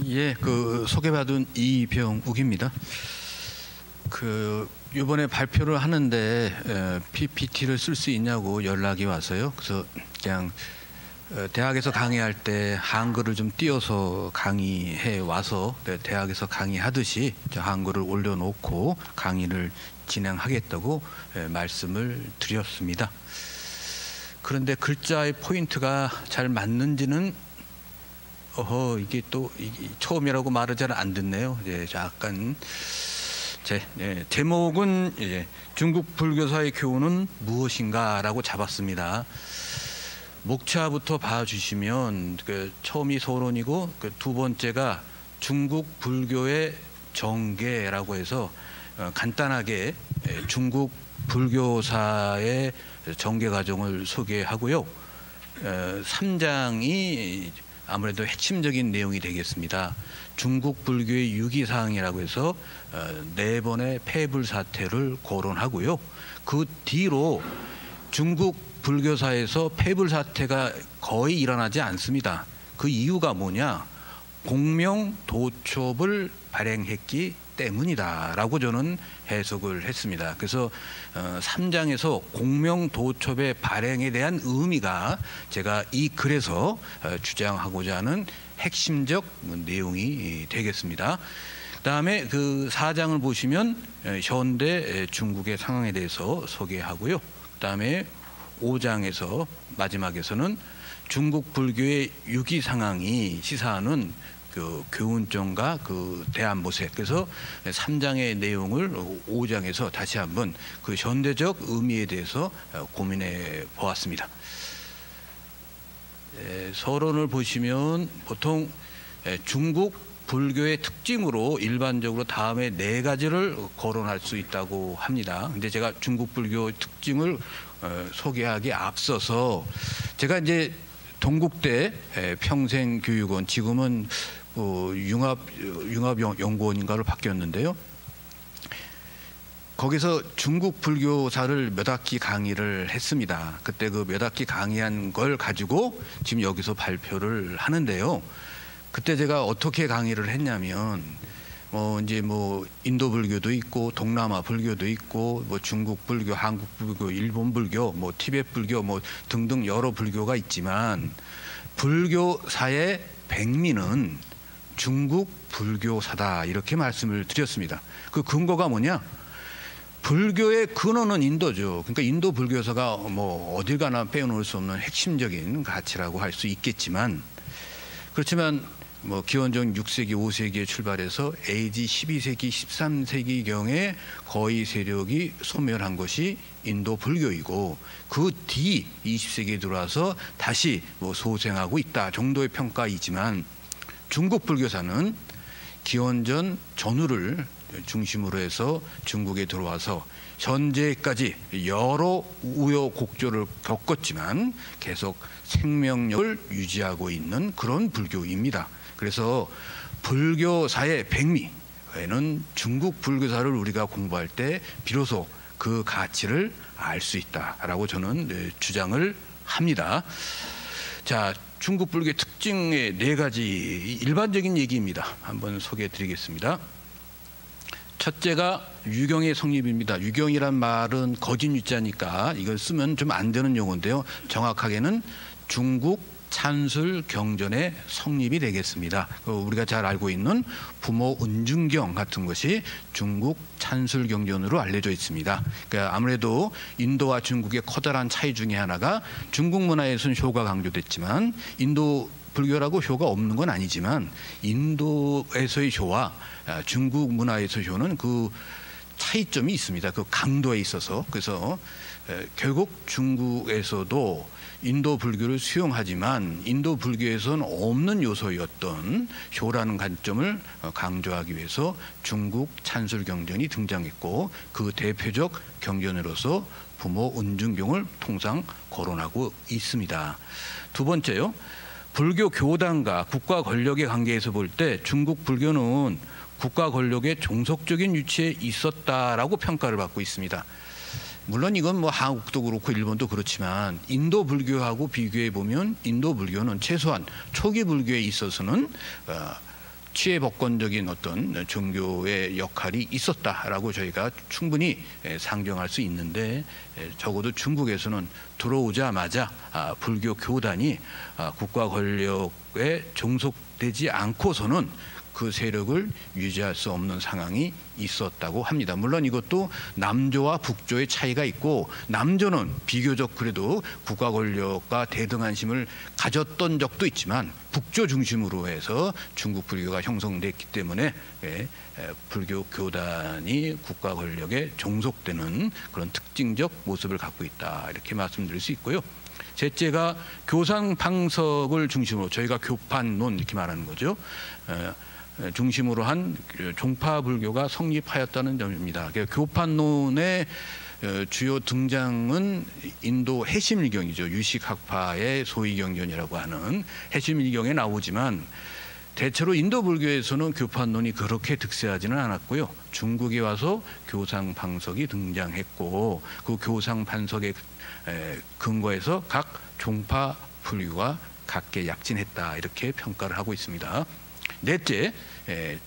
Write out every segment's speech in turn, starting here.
예, 소개받은 이병욱입니다. 이번에 발표를 하는데 PPT를 쓸 수 있냐고 연락이 와서요. 그래서 그냥 대학에서 강의할 때 한글을 좀 띄어서 강의해 와서 대학에서 강의하듯이 한글을 올려놓고 강의를 진행하겠다고 말씀을 드렸습니다. 그런데 글자의 포인트가 잘 맞는지는 이게 처음이라고 말을 잘 안 듣네요. 약간 제목은 중국 불교사의 교훈은 무엇인가라고 잡았습니다. 목차부터 봐주시면 처음이 서론이고 두 번째가 중국 불교의 정계라고 해서 간단하게 중국 불교사의 정계 과정을 소개하고요. 3장이 아무래도 핵심적인 내용이 되겠습니다. 중국 불교의 유기사항이라고 해서 4번의 폐불 사태를 거론하고요. 그 뒤로 중국 불교사에서 폐불 사태가 거의 일어나지 않습니다. 그 이유가 뭐냐? 공명 도첩을 발행했기 때문이다라고 저는 해석을 했습니다. 그래서 3장에서 공명 도첩의 발행에 대한 의미가 제가 이 글에서 주장하고자 하는 핵심적 내용이 되겠습니다. 그다음에 그 4장을 보시면 현대 중국의 상황에 대해서 소개하고요. 그다음에 5장에서 마지막에서는 중국 불교의 유기 상황이 시사하는 교훈점과 대안모색, 그래서 3장의 내용을 5장에서 다시 한번 그 현대적 의미에 대해서 고민해 보았습니다. 서론을 보시면 보통 중국 불교의 특징으로 일반적으로 다음에 4가지를 거론할 수 있다고 합니다. 근데 제가 중국 불교 특징을 소개하기에 앞서서 제가 이제 동국대 평생교육원, 지금은 융합연구원인가로 바뀌었는데요. 거기서 중국 불교사를 몇 학기 강의를 했습니다. 그때 그 몇 학기 강의한 걸 가지고 지금 여기서 발표를 하는데요. 그때 제가 어떻게 강의를 했냐면 인도 불교도 있고 동남아 불교도 있고 중국 불교, 한국 불교, 일본 불교, 티베트 불교 등등 여러 불교가 있지만 불교사의 백미는 중국 불교사다, 이렇게 말씀을 드렸습니다. 그 근거가 뭐냐? 불교의 근원은 인도죠. 그러니까 인도 불교사가 어딜 가나 빼놓을 수 없는 핵심적인 가치라고 할 수 있겠지만, 그렇지만 기원전 6세기, 5세기에 출발해서 AD 12세기, 13세기경에 거의 세력이 소멸한 것이 인도 불교이고, 그 뒤 20세기에 들어와서 다시 소생하고 있다 정도의 평가이지만, 중국 불교사는 기원전 전후를 중심으로 해서 중국에 들어와서 현재까지 여러 우여곡절을 겪었지만 계속 생명력을 유지하고 있는 그런 불교입니다. 그래서 불교사의 백미에는 중국 불교사를 우리가 공부할 때 비로소 그 가치를 알 수 있다라고 저는 주장을 합니다. 자, 중국 불교의 특징의 4가지 일반적인 얘기입니다. 한번 소개해 드리겠습니다. 첫째가 유경의 성립입니다. 유경이란 말은 거짓 유자니까 이걸 쓰면 좀 안 되는 용어인데요. 정확하게는 중국 찬술 경전의 성립이 되겠습니다. 우리가 잘 알고 있는 부모 은중경 같은 것이 중국 찬술 경전으로 알려져 있습니다. 그러니까 아무래도 인도와 중국의 커다란 차이 중에 하나가, 중국 문화에서는 효가 강조됐지만 인도 불교라고 효가 없는 건 아니지만 인도에서의 효와 중국 문화에서의 효는 그 차이점이 있습니다. 그 강도에 있어서. 그래서 결국 중국에서도 인도 불교를 수용하지만 인도 불교에서는 없는 요소였던 효라는 관점을 강조하기 위해서 중국 찬술 경전이 등장했고, 그 대표적 경전으로서 부모 은중경을 통상 거론하고 있습니다. 두 번째요. 불교 교단과 국가 권력의 관계에서 볼 때 중국 불교는 국가 권력의 종속적인 위치에 있었다라고 평가를 받고 있습니다. 물론 이건 한국도 그렇고 일본도 그렇지만 인도 불교하고 비교해 보면 인도 불교는 최소한 초기 불교에 있어서는 취해복권적인 어떤 종교의 역할이 있었다라고 저희가 충분히 상정할 수 있는데, 적어도 중국에서는 들어오자마자 불교 교단이 국가 권력에 종속되지 않고서는 그 세력을 유지할 수 없는 상황이 있었다고 합니다. 물론 이것도 남조와 북조의 차이가 있고, 남조는 비교적 그래도 국가 권력과 대등한심을 가졌던 적도 있지만 북조 중심으로 해서 중국 불교가 형성됐기 때문에 불교 교단이 국가 권력에 종속되는 그런 특징적 모습을 갖고 있다, 이렇게 말씀드릴 수 있고요. 셋째가 교상방석을 중심으로, 저희가 교판론 이렇게 말하는 거죠. 중심으로 한 종파 불교가 성립하였다는 점입니다. 교판론의 주요 등장은 인도 해심일경이죠. 유식학파의 소위경전이라고 하는 해심일경에 나오지만, 대체로 인도 불교에서는 교판론이 그렇게 득세하지는 않았고요. 중국에 와서 교상방석이 등장했고, 그 교상방석의 근거에서 각 종파 불교가 각계 약진했다, 이렇게 평가를 하고 있습니다. 넷째,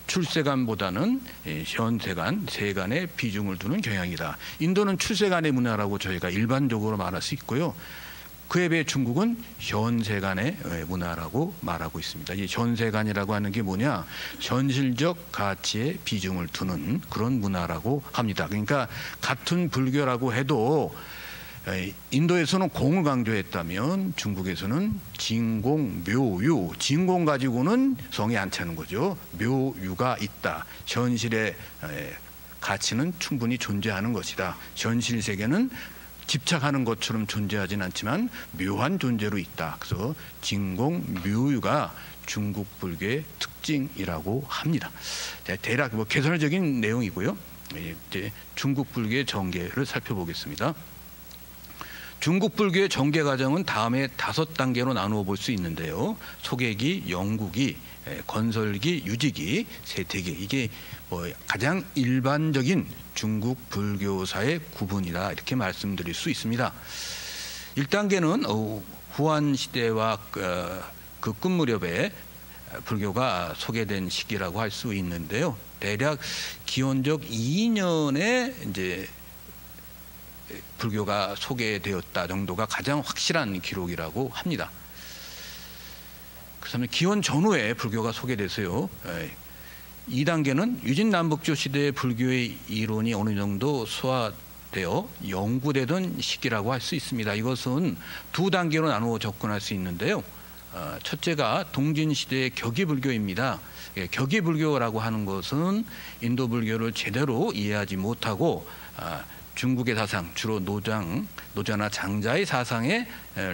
출세관보다는 현세관, 세관에 비중을 두는 경향이다. 인도는 출세관의 문화라고 저희가 일반적으로 말할 수 있고요. 그에 비해 중국은 현세관의 문화라고 말하고 있습니다. 이 현세관이라고 하는 게 뭐냐? 현실적 가치에 비중을 두는 그런 문화라고 합니다. 그러니까 같은 불교라고 해도 인도에서는 공을 강조했다면 중국에서는 진공, 묘유, 진공 가지고는 성이 안 차는 거죠. 묘유가 있다. 현실의 가치는 충분히 존재하는 것이다. 현실 세계는 집착하는 것처럼 존재하진 않지만 묘한 존재로 있다. 그래서 진공, 묘유가 중국 불교의 특징이라고 합니다. 대략 개선적인 내용이고요. 이제 중국 불교의 전개를 살펴보겠습니다. 중국 불교의 전개 과정은 다음에 5단계로 나누어 볼 수 있는데요. 소개기, 영구기, 건설기, 유지기, 세태기. 이게 가장 일반적인 중국 불교사의 구분이다, 이렇게 말씀드릴 수 있습니다. 1단계는 후한 시대와 그 끝 무렵에 불교가 소개된 시기라고 할 수 있는데요. 대략 기원적 2년에 이제 불교가 소개되었다 정도가 가장 확실한 기록이라고 합니다. 그다음에 기원 전후에 불교가 소개돼서요. 2단계는 유진남북조 시대의 불교의 이론이 어느 정도 소화되어 연구되던 시기라고 할 수 있습니다. 이것은 2단계로 나누어 접근할 수 있는데요. 첫째가 동진시대의 격이불교입니다. 격이불교라고 하는 것은 인도 불교를 제대로 이해하지 못하고 중국의 사상, 주로 노자나 장자의 사상에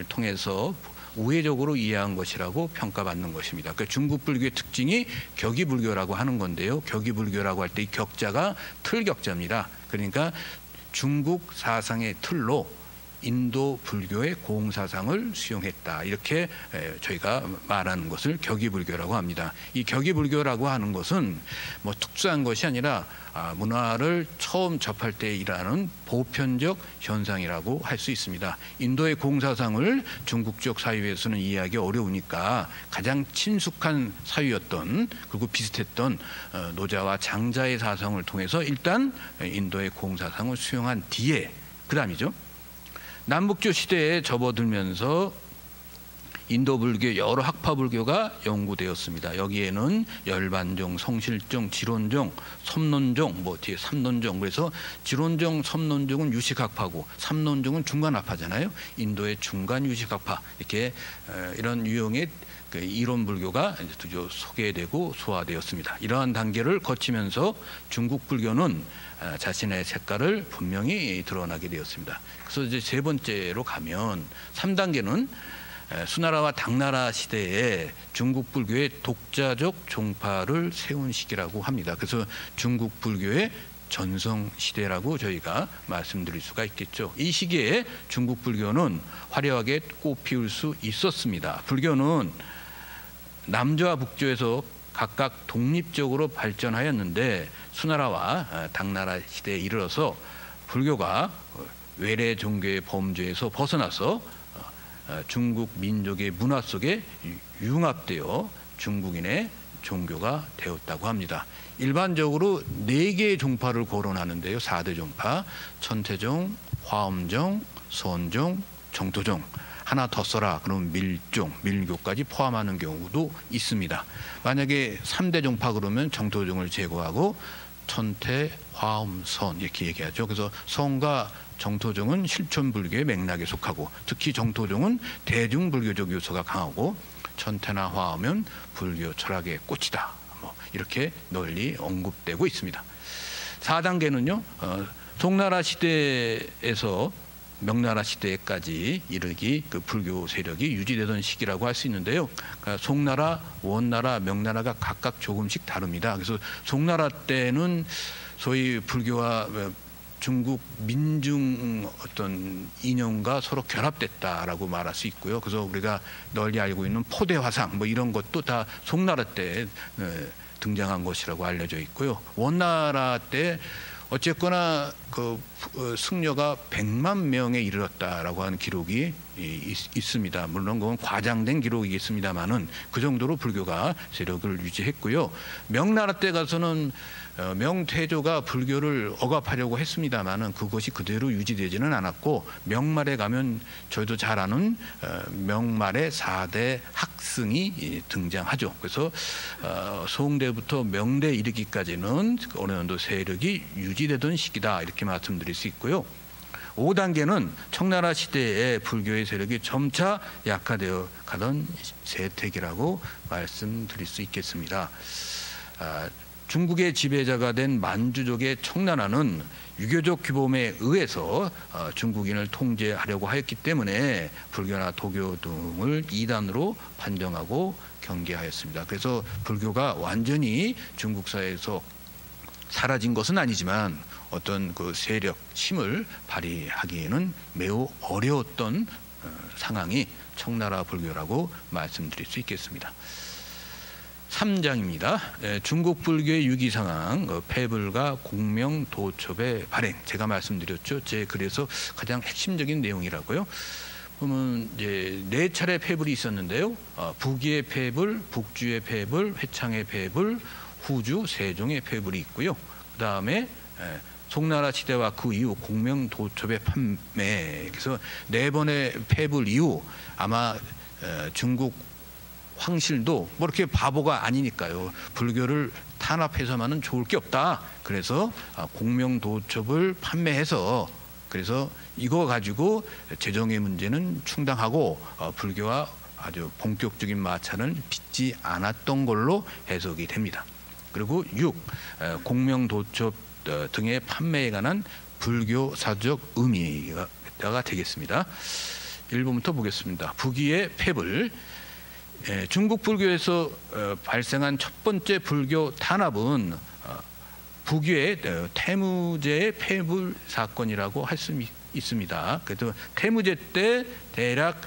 통해서 우회적으로 이해한 것이라고 평가받는 것입니다. 그러니까 중국 불교의 특징이 격이불교라고 하는 건데요. 격이불교라고 할 때 이 격자가 틀격자입니다. 그러니까 중국 사상의 틀로 인도 불교의 공사상을 수용했다, 이렇게 저희가 말하는 것을 격이불교라고 합니다. 이 격이불교라고 하는 것은 특수한 것이 아니라 문화를 처음 접할 때 일어나는 보편적 현상이라고 할 수 있습니다. 인도의 공사상을 중국적 사유에서는 이해하기 어려우니까 가장 친숙한 사유였던, 그리고 비슷했던 노자와 장자의 사상을 통해서 일단 인도의 공사상을 수용한 뒤에, 그 다음이죠, 남북조 시대에 접어들면서 인도 불교 여러 학파 불교가 연구되었습니다. 여기에는 열반종, 성실종, 지론종, 섭론종, 뒤에 삼론종. 그래서 지론종, 섭론종은 유식학파고 삼론종은 중간학파잖아요. 인도의 중간 유식학파, 이렇게 이런 유형의 이론 불교가 소개되고 소화되었습니다. 이러한 단계를 거치면서 중국 불교는 자신의 색깔을 분명히 드러나게 되었습니다. 그래서 이제 세 번째로 가면 3단계는 수나라와 당나라 시대에 중국 불교의 독자적 종파를 세운 시기라고 합니다. 그래서 중국 불교의 전성 시대라고 저희가 말씀드릴 수가 있겠죠. 이 시기에 중국 불교는 화려하게 꽃피울 수 있었습니다. 불교는 남조와 북조에서 각각 독립적으로 발전하였는데, 수나라와 당나라 시대에 이르러서 불교가 외래 종교의 범죄에서 벗어나서 중국 민족의 문화 속에 융합되어 중국인의 종교가 되었다고 합니다. 일반적으로 4개의 종파를 거론하는데요. 4대 종파, 천태종, 화엄종, 서원종, 정토종. 하나 더 써라 그러면 밀종, 밀교까지 포함하는 경우도 있습니다. 만약에 3대 종파 그러면 정토종을 제거하고 천태, 화엄, 선 이렇게 얘기하죠. 그래서 선과 정토종은 실존불교의 맥락에 속하고, 특히 정토종은 대중불교적 요소가 강하고, 천태나 화엄은 불교 철학의 꽃이다. 뭐 이렇게 널리 언급되고 있습니다. 4단계는요. 송나라 시대에서 명나라 시대까지 이르기 그 불교 세력이 유지되던 시기라고 할 수 있는데요. 그러니까 송나라, 원나라, 명나라가 각각 조금씩 다릅니다. 그래서 송나라 때는 소위 불교와 중국 민중 어떤 이념과 서로 결합됐다라고 말할 수 있고요. 그래서 우리가 널리 알고 있는 포대화상 뭐 이런 것도 다 송나라 때 등장한 것이라고 알려져 있고요. 원나라 때 어쨌거나 그 승려가 100만 명에 이르렀다라고 하는 기록이 있습니다. 물론 그건 과장된 기록이겠습니다만은 그 정도로 불교가 세력을 유지했고요. 명나라 때 가서는 명태조가 불교를 억압하려고 했습니다만은 그것이 그대로 유지되지는 않았고, 명말에 가면 저희도 잘 아는 명말의 4대 학승이 등장하죠. 그래서 송대부터 명대 이르기까지는 어느 정도 세력이 유지되던 시기다 이렇게 말씀드릴 수 있고요. 5단계는 청나라 시대의 불교의 세력이 점차 약화되어 가던 세태기라고 말씀드릴 수 있겠습니다. 중국의 지배자가 된 만주족의 청나라는 유교적 규범에 의해서 중국인을 통제하려고 하였기 때문에 불교나 도교 등을 이단으로 판정하고 경계하였습니다. 그래서 불교가 완전히 중국 사회에서 사라진 것은 아니지만 어떤 그 세력, 힘을 발휘하기에는 매우 어려웠던 상황이 청나라 불교라고 말씀드릴 수 있겠습니다. 3장입니다. 중국 불교의 위기 상황, 폐불과 공명 도첩의 발행. 제가 말씀드렸죠. 제 글에서 가장 핵심적인 내용이라고요. 그러면 이제 4차례 폐불이 있었는데요. 북위의 폐불, 북주의 폐불, 회창의 폐불, 후주, 세종의 폐불이 있고요. 그 다음에 송나라 시대와 그 이후 공명 도첩의 판매. 그래서 4번의 폐불 이후 아마 중국 황실도 뭐 이렇게 바보가 아니니까요. 불교를 탄압해서만은 좋을 게 없다. 그래서 공명도첩을 판매해서 그래서 이거 가지고 재정의 문제는 충당하고 불교와 아주 본격적인 마찰을 빚지 않았던 걸로 해석이 됩니다. 그리고 6. 공명도첩 등의 판매에 관한 불교사적 의미가 되겠습니다. 1번부터 보겠습니다. 북위의 폐불. 중국 불교에서 발생한 첫 번째 불교 탄압은 북위의 태무제의 폐불 사건이라고 할 수 있습니다. 그래서 태무제 때 대략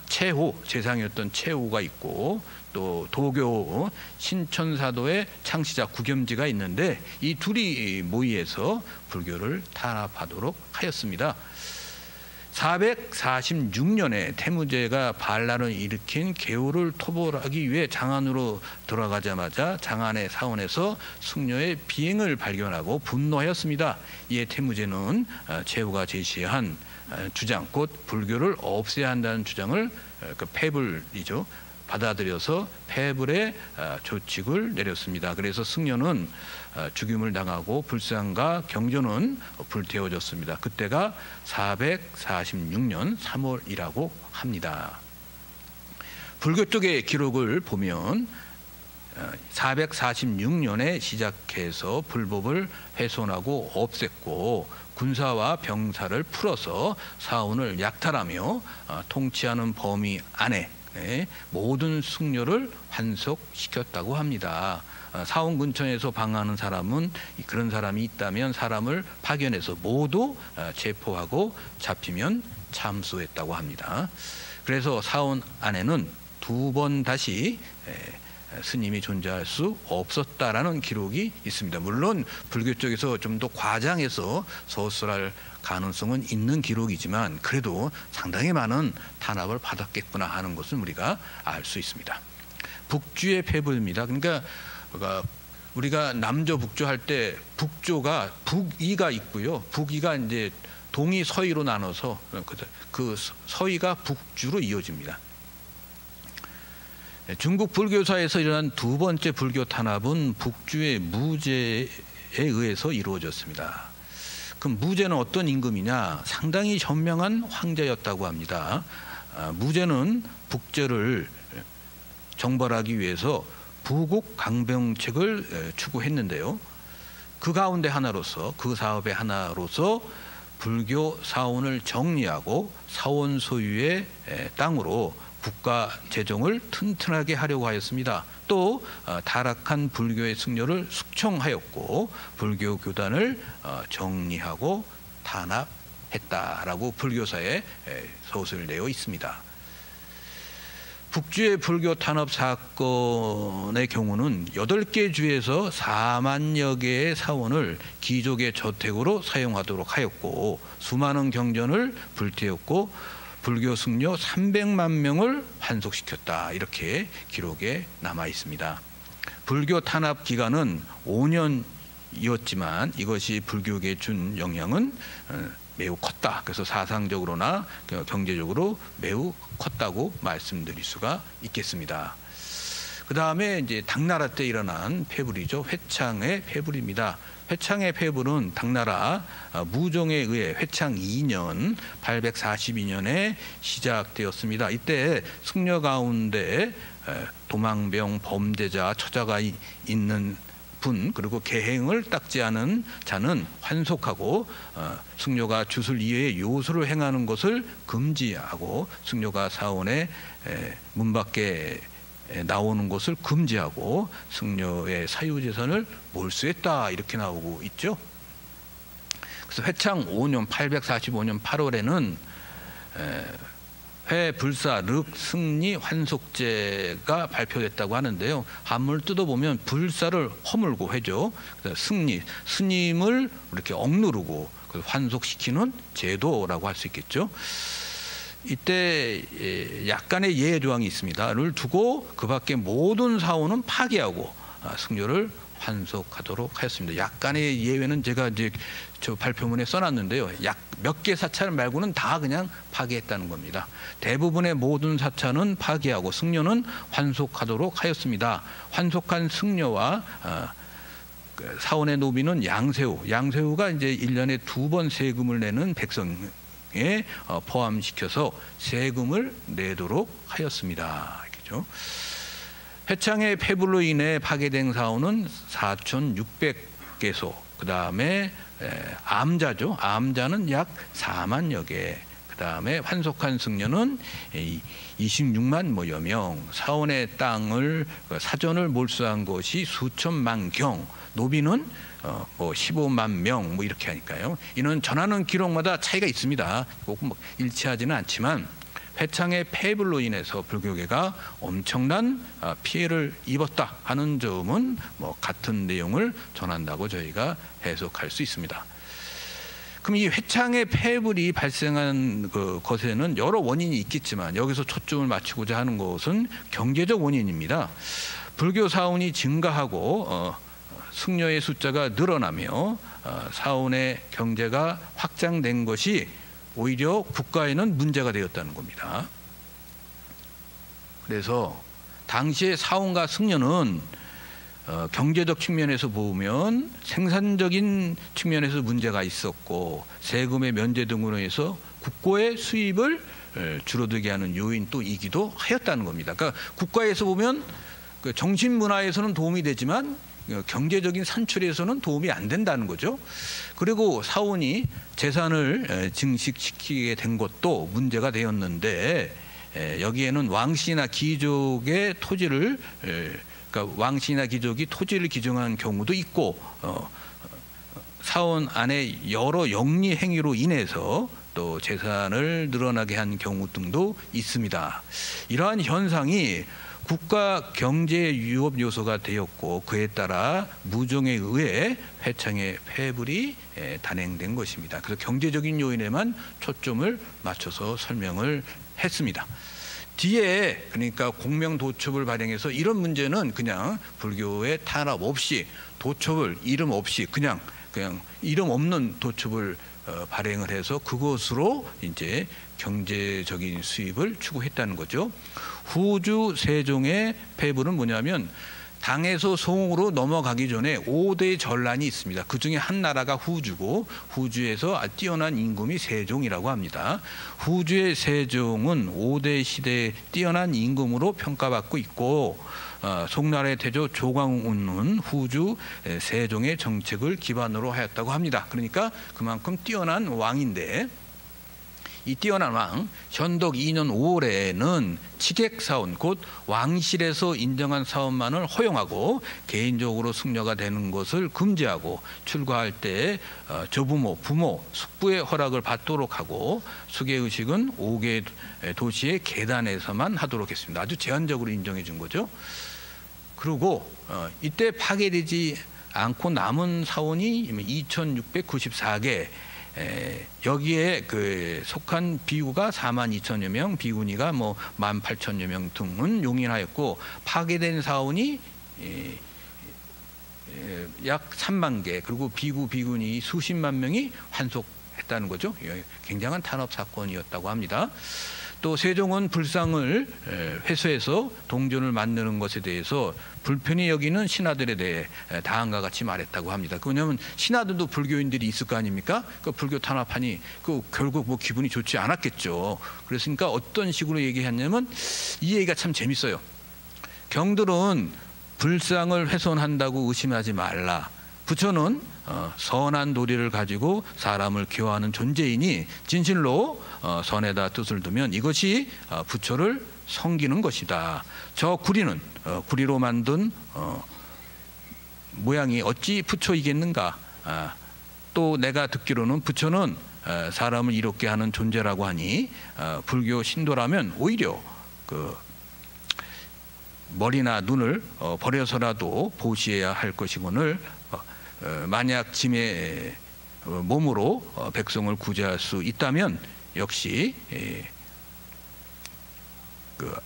최호, 재상이었던 최호가 있고 또 도교 신천사도의 창시자 구겸지가 있는데 이 둘이 모의해서 불교를 탄압하도록 하였습니다. 446년에 태무제가 반란을 일으킨 개호를 토벌하기 위해 장안으로 돌아가자마자 장안의 사원에서 승려의 비행을 발견하고 분노하였습니다. 이에 태무제는 최후가 제시한 주장, 곧 불교를 없애야 한다는 주장을 그 폐불이죠. 받아들여서 폐불의 조칙을 내렸습니다. 그래서 승려는 죽임을 당하고 불상과 경전은 불태워졌습니다. 그때가 446년 3월이라고 합니다. 불교 쪽의 기록을 보면 446년에 시작해서 불법을 훼손하고 없앴고 군사와 병사를 풀어서 사원을 약탈하며 통치하는 범위 안에 모든 승려를 환속시켰다고 합니다. 사원 근처에서 방하는 사람은 그런 사람이 있다면 사람을 파견해서 모두 체포하고 잡히면 참수했다고 합니다. 그래서 사원 안에는 2번 다시 스님이 존재할 수 없었다라는 기록이 있습니다. 물론 불교 쪽에서 좀 더 과장해서 서술할 가능성은 있는 기록이지만 그래도 상당히 많은 탄압을 받았겠구나 하는 것은 우리가 알 수 있습니다. 북주의 폐부입니다. 그러니까 우리가 남조 북조 할 때 북조가 북이가 있고요. 북이가 이제 동이 서이로 나눠서 그 서이가 북주로 이어집니다. 중국 불교사에서 일어난 두 번째 불교 탄압은 북주의 무제에 의해서 이루어졌습니다. 그럼 무제는 어떤 임금이냐? 상당히 현명한 황제였다고 합니다. 무제는 북제를 정벌하기 위해서 부국 강병책을 추구했는데요. 그 가운데 하나로서, 그 사업의 하나로서 불교 사원을 정리하고 사원 소유의 땅으로 국가 재정을 튼튼하게 하려고 하였습니다. 또 타락한 불교의 승려를 숙청하였고 불교 교단을 정리하고 탄압했다라고 불교사에 소설되어 있습니다. 북주의 불교 탄압 사건의 경우는 8개 주에서 4만여 개의 사원을 귀족의 저택으로 사용하도록 하였고 수많은 경전을 불태웠고 불교 승려 300만 명을 환속시켰다. 이렇게 기록에 남아 있습니다. 불교 탄압 기간은 5년이었지만 이것이 불교계에 준 영향은 매우 컸다. 그래서 사상적으로나 경제적으로 매우 컸다고 말씀드릴 수가 있겠습니다. 그 다음에 이제 당나라 때 일어난 폐불이죠. 회창의 폐불입니다. 회창의 폐불은 당나라 무종에 의해 회창 2년 842년에 시작되었습니다. 이때 승려 가운데 도망병, 범죄자, 처자가 있는 분 그리고 계행을 닦지 않은 자는 환속하고 승려가 주술 이외의 요술을 행하는 것을 금지하고 승려가 사원의 문 밖에 나오는 것을 금지하고 승려의 사유재산을 몰수했다 이렇게 나오고 있죠. 그래서 회창 5년 845년 8월에는 회불사 륵 승리 환속제가 발표됐다고 하는데요. 한문을 뜯어보면 불사를 허물고 회죠. 승리 스님을 이렇게 억누르고 환속시키는 제도라고 할 수 있겠죠. 이때 약간의 예외 조항이 있습니다.를 두고 그 밖에 모든 사원은 파기하고 승려를 환속하도록 하였습니다. 약간의 예외는 제가 이제 저 발표문에 써놨는데요. 약 몇 개 사찰 말고는 다 그냥 파기했다는 겁니다. 대부분의 모든 사찰은 파기하고 승려는 환속하도록 하였습니다. 환속한 승려와 사원의 노비는 양세우가 이제 1년에 2번 세금을 내는 백성에 포함시켜서 세금을 내도록 하였습니다. 그렇죠? 회창의 폐불로 인해 파괴된 사원은 4,600개소. 그 다음에 암자죠. 암자는 약 4만여 개. 그 다음에 환속한 승려는 26만여 명. 사원의 땅을 사전을 몰수한 것이 수천만 경. 노비는 뭐 15만 명 뭐 이렇게 하니까요. 이는 전하는 기록마다 차이가 있습니다. 꼭 뭐 일치하지는 않지만 회창의 폐불로 인해서 불교계가 엄청난 피해를 입었다 하는 점은 뭐 같은 내용을 전한다고 저희가 해석할 수 있습니다. 그럼 이 회창의 폐불이 발생한 것에는 여러 원인이 있겠지만 여기서 초점을 맞추고자 하는 것은 경제적 원인입니다. 불교 사원이 증가하고 승려의 숫자가 늘어나며 사원의 경제가 확장된 것이 오히려 국가에는 문제가 되었다는 겁니다. 그래서 당시의 사원과 승려는 경제적 측면에서 보면 생산적인 측면에서 문제가 있었고 세금의 면제 등으로 해서 국고의 수입을 줄어들게 하는 요인 또 이기도 하였다는 겁니다. 그러니까 국가에서 보면 정신문화에서는 도움이 되지만 경제적인 산출에서는 도움이 안 된다는 거죠. 그리고 사원이 재산을 증식시키게 된 것도 문제가 되었는데 여기에는 왕씨나 귀족의 토지를 그러니까 왕씨나 귀족이 토지를 기증한 경우도 있고 사원 안에 여러 영리 행위로 인해서 또 재산을 늘어나게 한 경우 등도 있습니다. 이러한 현상이 국가 경제 유업 요소가 되었고 그에 따라 무종에 의해 회창의 폐불이 단행된 것입니다. 그래서 경제적인 요인에만 초점을 맞춰서 설명을 했습니다. 뒤에 그러니까 공명도첩을 발행해서 이런 문제는 그냥 불교의 탄압 없이 도첩을 이름 없이 그냥 이름 없는 도첩을 발행을 해서 그것으로 이제 경제적인 수입을 추구했다는 거죠. 후주 세종의 폐부는 뭐냐면 당에서 송으로 넘어가기 전에 5대 전란이 있습니다. 그중에 한 나라가 후주고 후주에서 뛰어난 임금이 세종이라고 합니다. 후주의 세종은 5대 시대에 뛰어난 임금으로 평가받고 있고 송나라의 태조 조광운은 후주 세종의 정책을 기반으로 하였다고 합니다. 그러니까 그만큼 뛰어난 왕인데 이 뛰어난 왕 현덕 2년 5월에는 치객사원 곧 왕실에서 인정한 사원만을 허용하고 개인적으로 승려가 되는 것을 금지하고 출가할 때 조부모, 부모, 숙부의 허락을 받도록 하고 수계의식은 5개 도시의 계단에서만 하도록 했습니다. 아주 제한적으로 인정해 준 거죠. 그리고 이때 파괴되지 않고 남은 사원이 2694개 여기에 속한 비구가 42,000여 명, 비구니가 18,000여 명 등은 용인하였고 파괴된 사원이 약 3만 개 그리고 비구니 수십만 명이 환속했다는 거죠. 굉장한 탄압 사건이었다고 합니다. 또 세종은 불상을 회수해서 동전을 만드는 것에 대해서 불편히 여기는 신하들에 대해 다음과 같이 말했다고 합니다. 왜냐하면 신하들도 불교인들이 있을 거 아닙니까? 그 불교 탄압하니 결국 기분이 좋지 않았겠죠. 그랬으니까 어떤 식으로 얘기했냐면 이 얘기가 참 재밌어요. 경들은 불상을 훼손한다고 의심하지 말라. 부처는 선한 도리를 가지고 사람을 교화하는 존재이니 진실로 선에다 뜻을 두면 이것이 부처를 섬기는 것이다. 저 구리는 구리로 만든 모양이 어찌 부처이겠는가. 또 내가 듣기로는 부처는 사람을 이롭게 하는 존재라고 하니 불교 신도라면 오히려 머리나 눈을 버려서라도 보시해야 할 것이거늘 만약 짐의 몸으로 백성을 구제할 수 있다면 역시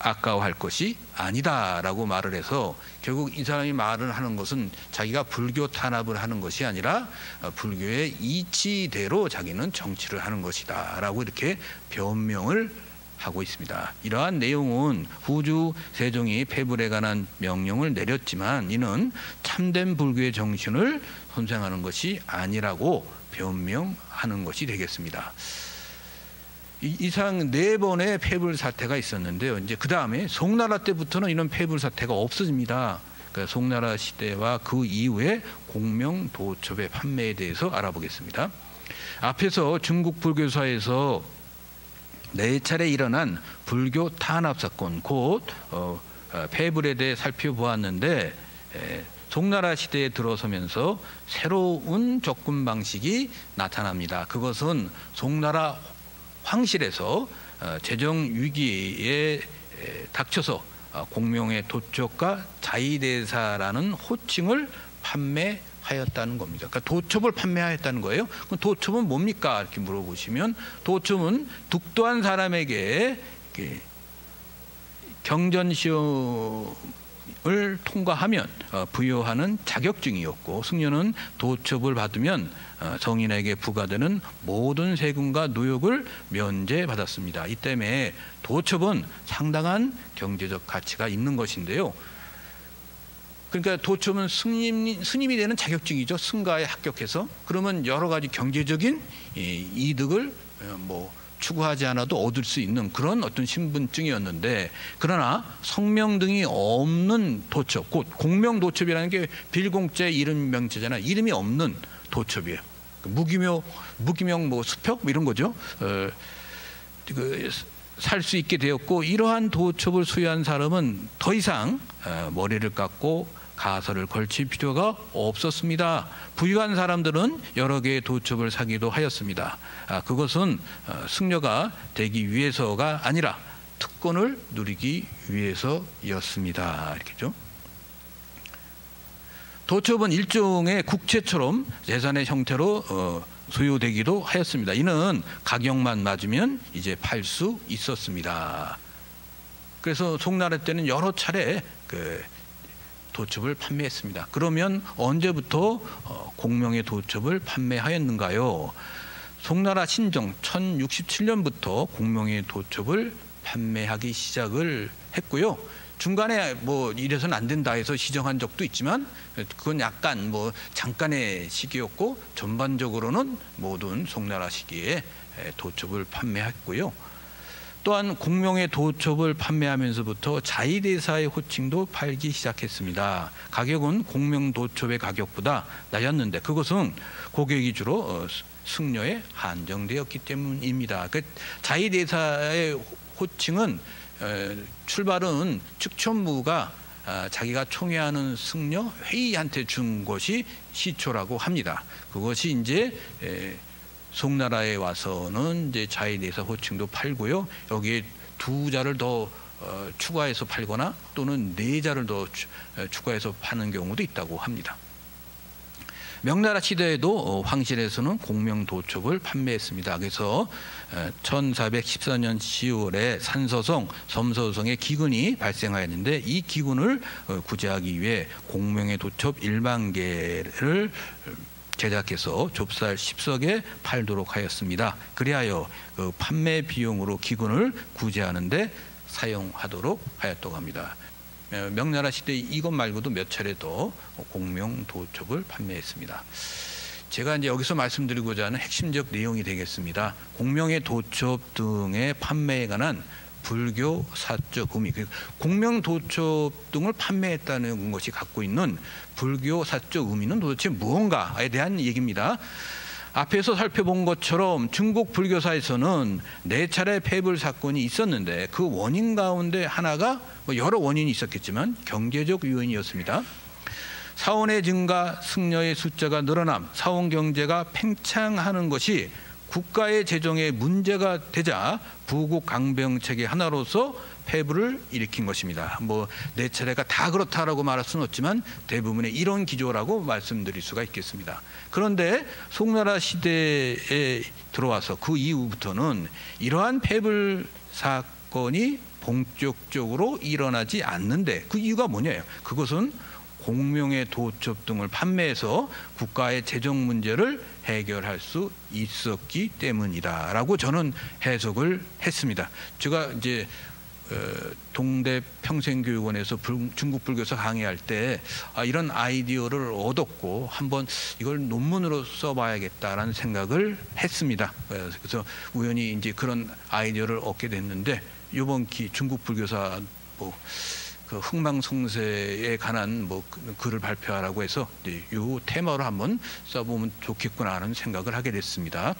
아까워할 것이 아니다라고 말을 해서 결국 이 사람이 말을 하는 것은 자기가 불교 탄압을 하는 것이 아니라 불교의 이치대로 자기는 정치를 하는 것이다라고 이렇게 변명을 하고 있습니다. 이러한 내용은 후주 세종이 폐불에 관한 명령을 내렸지만 이는 참된 불교의 정신을 손상하는 것이 아니라고 변명하는 것이 되겠습니다. 이상 4번의 폐불 사태가 있었는데요. 이제 그 다음에 송나라 때부터는 이런 폐불 사태가 없어집니다. 그러니까 송나라 시대와 그 이후에 공명 도첩의 판매에 대해서 알아보겠습니다. 앞에서 중국 불교사에서 4차례 일어난 불교 탄압 사건 곧 폐불에 대해 살펴보았는데 송나라 시대에 들어서면서 새로운 접근 방식이 나타납니다. 그것은 송나라 황실에서 재정 위기에 닥쳐서 공명의 도첩과 자의대사라는 호칭을 판매하였다는 겁니다. 그러니까 도첩을 판매하였다는 거예요. 그럼 도첩은 뭡니까? 이렇게 물어보시면 도첩은 득도한 사람에게 경전시험을 통과하면 부여하는 자격증이었고 승려는 도첩을 받으면 성인에게 부과되는 모든 세금과 노역을 면제받았습니다. 이 때문에 도첩은 상당한 경제적 가치가 있는 것인데요. 그러니까 도첩은 스님이 되는 자격증이죠. 승가에 합격해서. 그러면 여러 가지 경제적인 이득을 추구하지 않아도 얻을 수 있는 그런 어떤 신분증이었는데 그러나 성명 등이 없는 도첩, 곧 공명도첩이라는 게 빌공자 이름 명체잖아요. 이름이 없는 도첩이에요. 무기명 수표 이런 거죠. 살 수 있게 되었고 이러한 도첩을 수여한 사람은 더 이상 머리를 깎고 가설을 걸칠 필요가 없었습니다. 부유한 사람들은 여러 개의 도첩을 사기도 하였습니다. 그것은 승려가 되기 위해서가 아니라 특권을 누리기 위해서였습니다. 이렇게죠. 도첩은 일종의 국채처럼 재산의 형태로 소유되기도 하였습니다. 이는 가격만 맞으면 이제 팔 수 있었습니다. 그래서 송나라 때는 여러 차례 그 도첩을 판매했습니다. 그러면 언제부터 공명의 도첩을 판매하였는가요? 송나라 신정 1067년부터 공명의 도첩을 판매하기 시작을 했고요. 중간에 뭐 이래서는 안 된다 해서 시정한 적도 있지만 그건 약간 뭐 잠깐의 시기였고 전반적으로는 모든 송나라 시기에 도첩을 판매했고요. 또한 공명의 도첩을 판매하면서부터 자위대사의 호칭도 팔기 시작했습니다. 가격은 공명 도첩의 가격보다 낮았는데 그것은 고객이 주로 승려에 한정되었기 때문입니다. 그 자위대사의 호칭은 출발은 측천무가 자기가 총애하는 승려 회의한테 준 것이 시초라고 합니다. 그것이 이제 송나라에 와서는 이제 자위대사 호칭도 팔고요. 여기에 두 자를 더 추가해서 팔거나 또는 네 자를 더 추가해서 파는 경우도 있다고 합니다. 명나라 시대에도 황실에서는 공명 도첩을 판매했습니다. 그래서 1414년 10월에 산서성, 섬서성에 기근이 발생하였는데 이 기근을 구제하기 위해 공명의 도첩 1만 개를 제작해서 좁쌀 10석에 팔도록 하였습니다. 그리하여 그 판매 비용으로 기근을 구제하는데 사용하도록 하였다고 합니다. 명나라 시대 이것 말고도 몇 차례 더 공명 도첩을 판매했습니다. 제가 이제 여기서 말씀드리고자 하는 핵심적 내용이 되겠습니다. 공명의 도첩 등의 판매에 관한 불교 사적 의미, 공명 도첩 등을 판매했다는 것이 갖고 있는 불교 사적 의미는 도대체 무언가에 대한 얘기입니다. 앞에서 살펴본 것처럼 중국 불교사에서는 4차례 폐불 사건이 있었는데 그 원인 가운데 하나가 여러 원인이 있었겠지만 경제적 요인이었습니다. 사원의 증가, 승려의 숫자가 늘어남, 사원 경제가 팽창하는 것이 국가의 재정에 문제가 되자 부국 강병책의 하나로서 폐불을 일으킨 것입니다. 뭐 4차례가 다 그렇다라고 말할 수는 없지만 대부분의 이런 기조라고 말씀드릴 수가 있겠습니다. 그런데 송나라 시대에 들어와서 그 이후부터는 이러한 폐불 사건이 본격적으로 일어나지 않는데 그 이유가 뭐냐요? 그것은 공명의 도첩 등을 판매해서 국가의 재정 문제를 해결할 수 있었기 때문이다라고 저는 해석을 했습니다. 제가 이제 동대 평생교육원에서 중국 불교사 강의할 때 이런 아이디어를 얻었고 한번 이걸 논문으로 써봐야겠다라는 생각을 했습니다. 그래서 우연히 이제 그런 아이디어를 얻게 됐는데 이번 중국 불교사 그 흥망성쇠에 관한 글을 발표하라고 해서 이 테마로 한번 써보면 좋겠구나 하는 생각을 하게 됐습니다.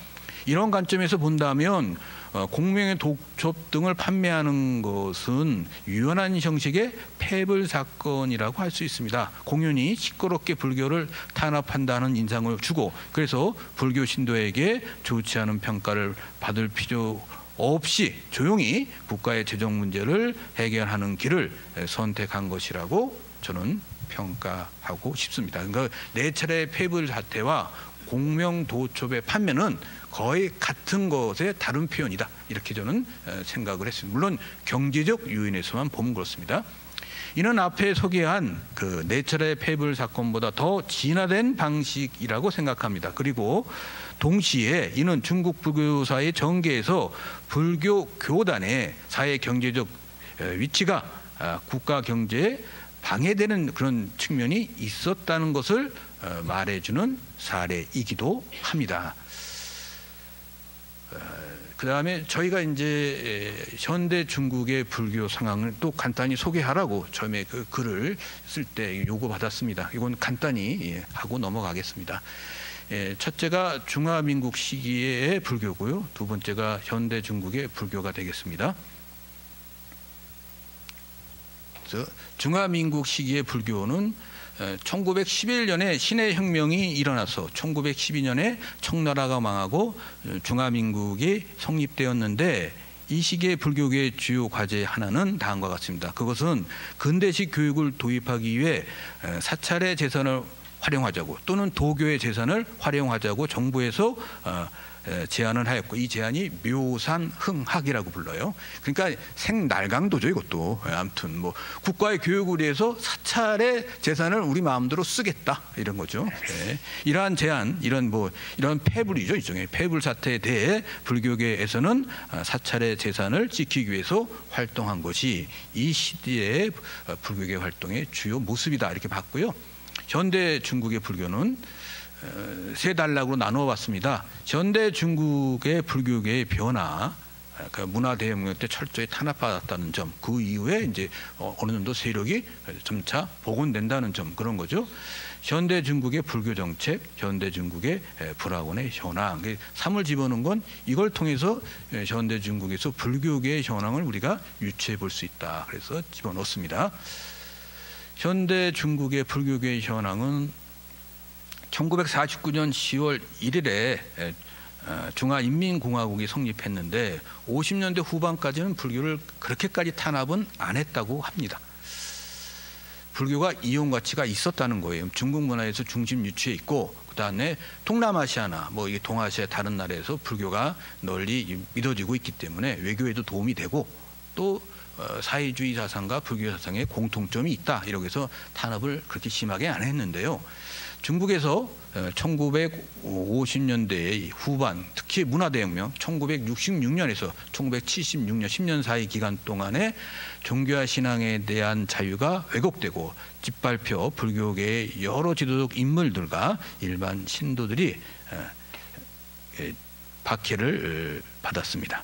이런 관점에서 본다면 공명의 도첩 등을 판매하는 것은 유연한 형식의 폐불 사건이라고 할 수 있습니다. 공연히 시끄럽게 불교를 탄압한다는 인상을 주고 그래서 불교 신도에게 좋지 않은 평가를 받을 필요 없이 조용히 국가의 재정 문제를 해결하는 길을 선택한 것이라고 저는 평가하고 싶습니다. 그러니까 4차례 폐불 사태와 공명 도첩의 판매는 거의 같은 것의 다른 표현이다. 이렇게 저는 생각을 했습니다. 물론 경제적 요인에서만 보면 그렇습니다. 이는 앞에 소개한 그 4차례 폐불 사건보다 더 진화된 방식이라고 생각합니다. 그리고 동시에 이는 중국 불교사의 전개에서 불교 교단의 사회 경제적 위치가 국가 경제에 방해되는 그런 측면이 있었다는 것을 말해주는 사례이기도 합니다. 그 다음에 저희가 이제 현대 중국의 불교 상황을 또 간단히 소개하라고 처음에 그 글을 쓸 때 요구받았습니다. 이건 간단히 하고 넘어가겠습니다. 첫째가 중화민국 시기의 불교고요. 두 번째가 현대 중국의 불교가 되겠습니다. 그래서 중화민국 시기의 불교는 1911년에 신해혁명이 일어나서 1912년에 청나라가 망하고 중화민국이 성립되었는데 이 시기의 불교계의 주요 과제 하나는 다음과 같습니다. 그것은 근대식 교육을 도입하기 위해 사찰의 재산을 활용하자고 또는 도교의 재산을 활용하자고 정부에서 제안을 하였고 이 제안이 묘산흥학이라고 불러요. 그러니까 생날강도죠 이것도. 아무튼 뭐 국가의 교육을 위해서 사찰의 재산을 우리 마음대로 쓰겠다 이런 거죠. 네. 이러한 제안, 이런 폐불이죠 일종의 폐불 사태에 대해 불교계에서는 사찰의 재산을 지키기 위해서 활동한 것이 이 시대의 불교계 활동의 주요 모습이다 이렇게 봤고요. 현대 중국의 불교는 세 단락으로 나누어 봤습니다. 현대 중국의 불교계의 변화, 그 문화 대혁명 때 철저히 탄압받았다는 점, 그 이후에 이제 어느 정도 세력이 점차 복원된다는 점 그런 거죠. 현대 중국의 불교 정책, 현대 중국의 불학원의 현황, 삼을 집어넣은 건 이걸 통해서 현대 중국에서 불교계의 현황을 우리가 유추해 볼 수 있다. 그래서 집어넣습니다. 현대 중국의 불교계의 현황은 1949년 10월 1일에 중화인민공화국이 성립했는데 50년대 후반까지는 불교를 그렇게까지 탄압은 안 했다고 합니다. 불교가 이용 가치가 있었다는 거예요. 중국 문화에서 중심 유치해 있고 그다음에 동남아시아나 뭐 이게 동아시아 다른 나라에서 불교가 널리 믿어지고 있기 때문에 외교에도 도움이 되고 또 사회주의 사상과 불교 사상에 공통점이 있다. 이렇게 해서 탄압을 그렇게 심하게 안 했는데요. 중국에서 1950년대 후반 특히 문화대혁명 1966년에서 1976년 10년 사이 기간 동안에 종교와 신앙에 대한 자유가 왜곡되고 짓밟혀 불교계의 여러 지도적 인물들과 일반 신도들이 박해를 받았습니다.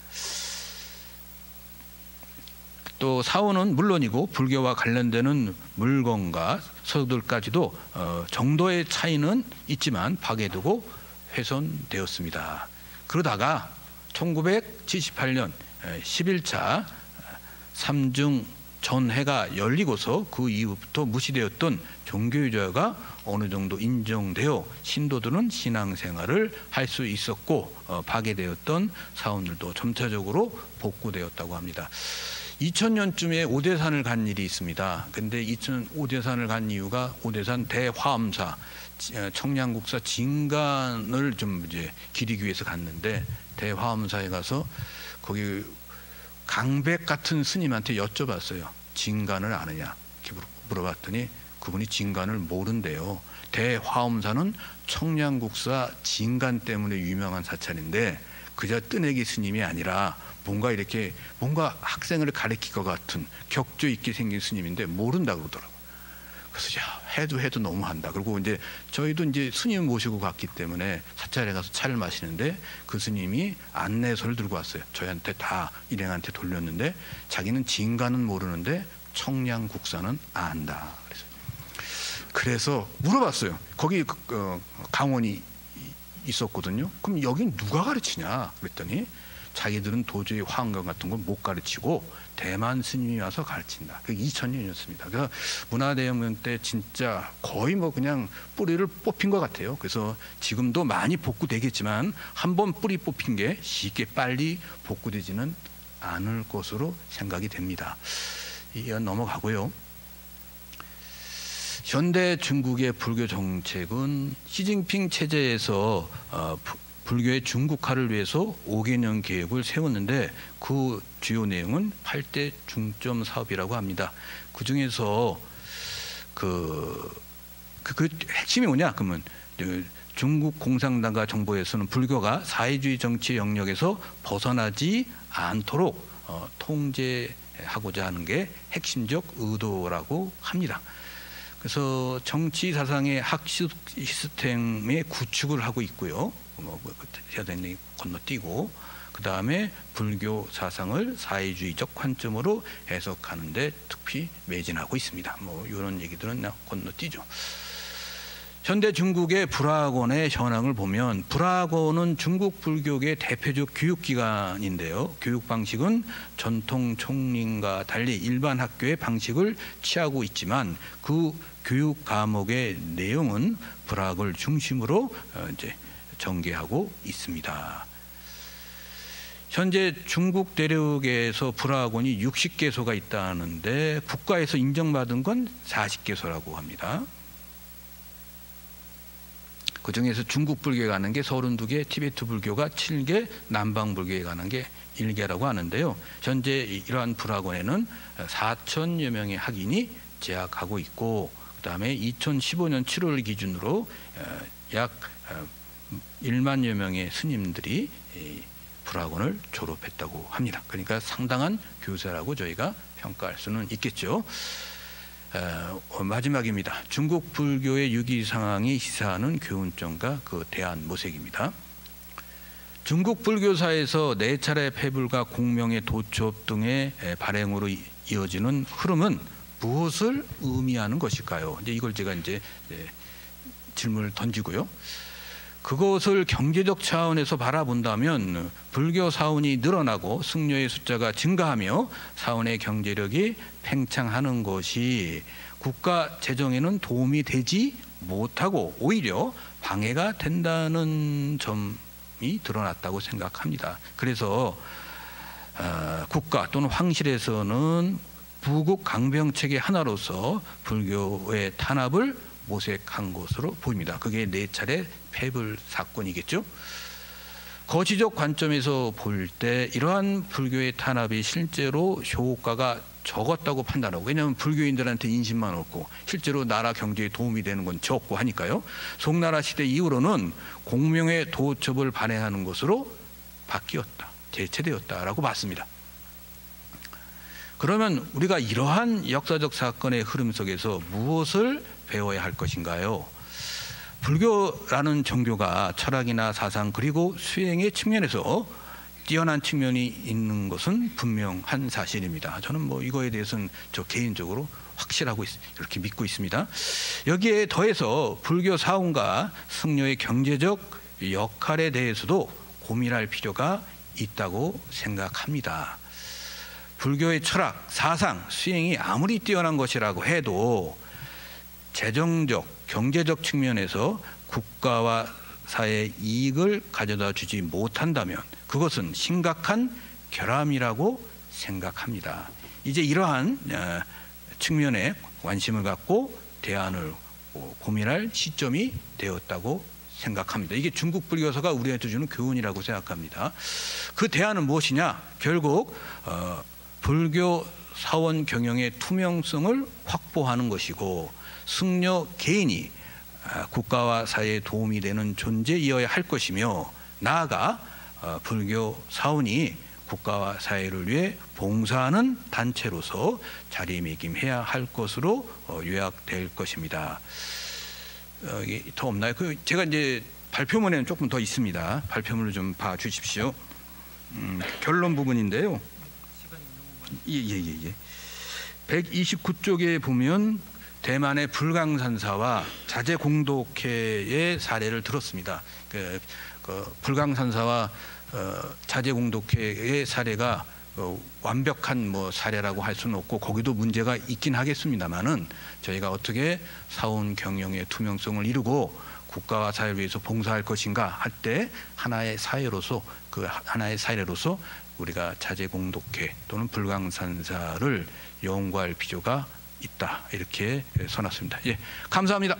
또 사원은 물론이고 불교와 관련되는 물건과 서들까지도 정도의 차이는 있지만 파괴되고 훼손되었습니다. 그러다가 1978년 11차 삼중 전회가 열리고서 그 이후부터 무시되었던 종교유저가 어느 정도 인정되어 신도들은 신앙생활을 할 수 있었고 파괴되었던 사원들도 점차적으로 복구되었다고 합니다. 2000년쯤에 오대산을 간 일이 있습니다. 근데 오대산을 간 이유가 오대산 대화엄사 청량국사 진간을 좀 이제 기리기 위해서 갔는데 대화엄사에 가서 거기 강백 같은 스님한테 여쭤봤어요. 진간을 아느냐? 이렇게 물어봤더니 그분이 진간을 모른대요. 대화엄사는 청량국사 진간 때문에 유명한 사찰인데 그저 뜨내기 스님이 아니라 뭔가 학생을 가르칠 것 같은 격조 있게 생긴 스님인데 모른다 그러더라고요. 그래서 야 해도 너무한다. 그리고 이제 저희도 이제 스님 모시고 갔기 때문에 사찰에 가서 차를 마시는데 그 스님이 안내서를 들고 왔어요. 저희한테 다 일행한테 돌렸는데 자기는 진간은 모르는데 청량국사는 안다. 그래서 물어봤어요. 거기 강원이 있었거든요. 그럼 여긴 누가 가르치냐? 그랬더니 자기들은 도저히 화엄경 같은 건 못 가르치고 대만 스님이 와서 가르친다. 그게 2000년이었습니다. 그래서 문화대혁명 때 진짜 거의 뭐 그냥 뿌리를 뽑힌 것 같아요. 그래서 지금도 많이 복구되겠지만 한번 뿌리 뽑힌 게 쉽게 빨리 복구되지는 않을 것으로 생각이 됩니다. 이건 넘어가고요. 현대 중국의 불교 정책은 시진핑 체제에서 불교의 중국화를 위해서 5개년 계획을 세웠는데 그 주요 내용은 8대 중점 사업이라고 합니다. 그 중에서 그 핵심이 뭐냐? 그러면 중국 공산당과 정부에서는 불교가 사회주의 정치 영역에서 벗어나지 않도록 통제하고자 하는 게 핵심적 의도라고 합니다. 그래서 정치 사상의 학습 시스템의 구축을 하고 있고요. 세대를 건너뛰고 그 다음에 불교 사상을 사회주의적 관점으로 해석하는데 특히 매진하고 있습니다. 뭐 이런 얘기들은 건너뛰죠. 현대 중국의 불학원의 현황을 보면 불학원은 중국 불교계의 대표적 교육기관인데요. 교육 방식은 전통 총린과 달리 일반 학교의 방식을 취하고 있지만 그 교육 과목의 내용은 불학을 중심으로 이제 전개하고 있습니다. 현재 중국 대륙에서 불학원이 60개소가 있다는데 국가에서 인정받은 건 40개소라고 합니다. 그 중에서 중국 불교에 가는 게 32개, 티베트 불교가 7개, 남방 불교에 가는 게 1개라고 하는데요. 현재 이러한 불학원에는 4천여 명의 학인이 재학하고 있고, 그다음에 2015년 7월 기준으로 약 1만여 명의 스님들이 불학원을 졸업했다고 합니다. 그러니까 상당한 교사라고 저희가 평가할 수는 있겠죠. 마지막입니다. 중국 불교의 유기 상황이 시사하는 교훈점과 그 대안 모색입니다. 중국 불교사에서 4차례 폐불과 공명의 도첩 등의 발행으로 이어지는 흐름은 무엇을 의미하는 것일까요? 이제 이걸 제가 이제 질문을 던지고요. 그것을 경제적 차원에서 바라본다면 불교 사원이 늘어나고 승려의 숫자가 증가하며 사원의 경제력이 팽창하는 것이 국가 재정에는 도움이 되지 못하고 오히려 방해가 된다는 점이 드러났다고 생각합니다. 그래서 국가 또는 황실에서는 부국 강병책의 하나로서 불교의 탄압을 모색한 것으로 보입니다. 그게 4차례 폐불 사건이겠죠. 거시적 관점에서 볼 때 이러한 불교의 탄압이 실제로 효과가 적었다고 판단하고, 왜냐하면 불교인들한테 인심만 얻고 실제로 나라 경제에 도움이 되는 건 적고 하니까요. 송나라 시대 이후로는 공명의 도첩을 발행하는 것으로 바뀌었다, 대체되었다라고 봤습니다. 그러면 우리가 이러한 역사적 사건의 흐름 속에서 무엇을 배워야 할 것인가요? 불교라는 종교가 철학이나 사상 그리고 수행의 측면에서 뛰어난 측면이 있는 것은 분명한 사실입니다. 저는 뭐 이거에 대해서는 저 개인적으로 확실하고 이렇게 믿고 있습니다. 여기에 더해서 불교 사원과 승려의 경제적 역할에 대해서도 고민할 필요가 있다고 생각합니다. 불교의 철학, 사상, 수행이 아무리 뛰어난 것이라고 해도 재정적, 경제적 측면에서 국가와 사회의 이익을 가져다 주지 못한다면 그것은 심각한 결함이라고 생각합니다. 이제 이러한 측면에 관심을 갖고 대안을 고민할 시점이 되었다고 생각합니다. 이게 중국 불교사가 우리한테 주는 교훈이라고 생각합니다. 그 대안은 무엇이냐? 결국 불교 사원 경영의 투명성을 확보하는 것이고, 승려 개인이 국가와 사회에 도움이 되는 존재이어야 할 것이며, 나아가 불교 사원이 국가와 사회를 위해 봉사하는 단체로서 자리매김해야 할 것으로 요약될 것입니다. 더 없나요? 제가 이제 발표문에는 조금 더 있습니다. 발표문을 좀 봐 주십시오. 결론 부분인데요. 129쪽에 보면 대만의 불강산사와 자제공독회의 사례를 들었습니다. 그 불강산사와 자제공독회의 사례가 완벽한 사례라고 할 수는 없고 거기도 문제가 있긴 하겠습니다만은, 저희가 어떻게 사원 경영의 투명성을 이루고 국가와 사회를 위해서 봉사할 것인가 할 때 하나의 사례로서 우리가 자제공독회 또는 불강산사를 연구할 필요가 있다, 이렇게 써놨습니다. 예, 감사합니다.